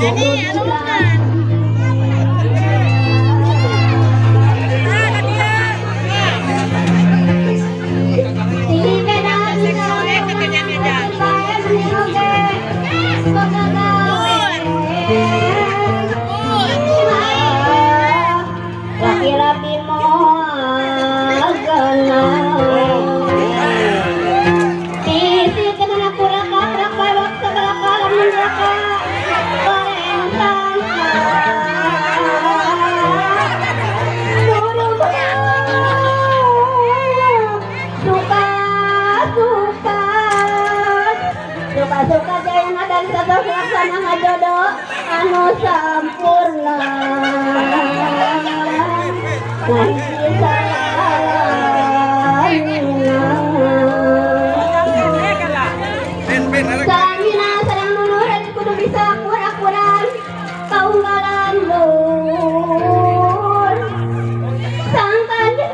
Ini alungan. Laki-laki mau ganang isi kena kuraka waktu kelaka menraka bareng sangka suka jaya dan satu laksana ngajodoh anu sampurna Samina sareng nunuran kudu bisa kur-akuran kaunggalan lur sangkan jadi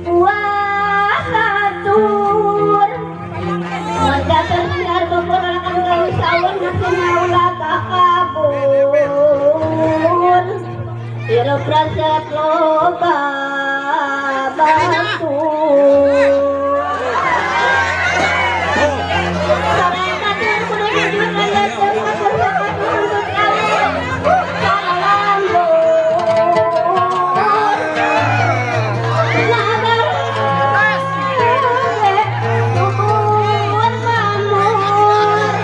puasa tur warga tersiar beberapa kali sahur masih maulah kabur Iro praset loba batu Sarang kadir kudu jujur kaya termasuk untuk kalian Salam lor Nagar Tukur mamur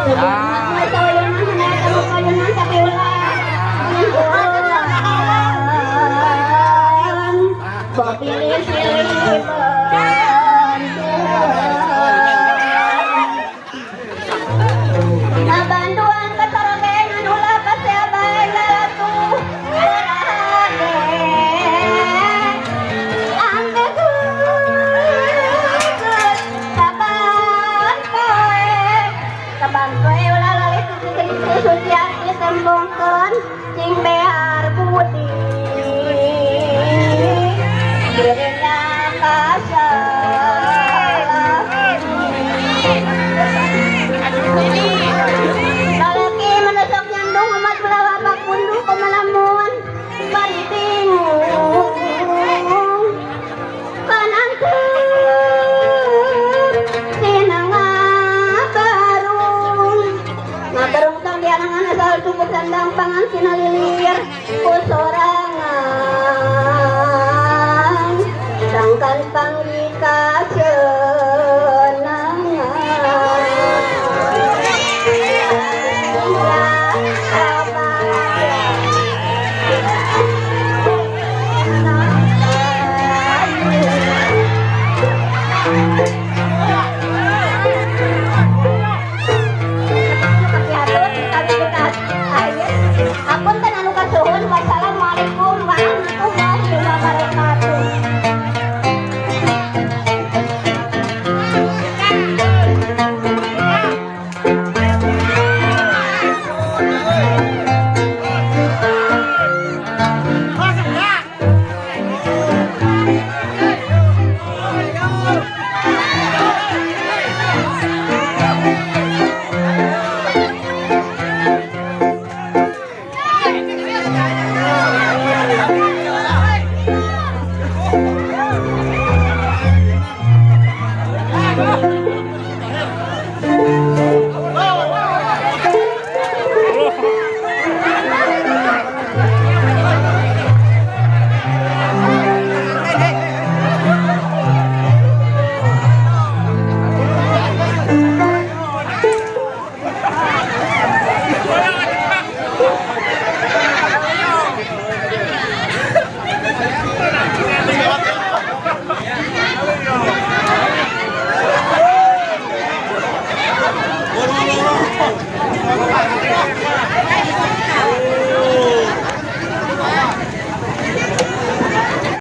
Sebelum sawayan mana kamu kajunan tapi ulah pilih-pilih bantuan kesorogengan ulah paseabay lalatu berade angge gugut kaban koe ulah lalis suciati tembongkeun cing behar budi dirinya kasalah lalaki menusuk nyandung umat belawa bakundu kumalamun bari bingung kanangkeun sina ngabarung tang dianangan asal cukup sandang pangan sina lili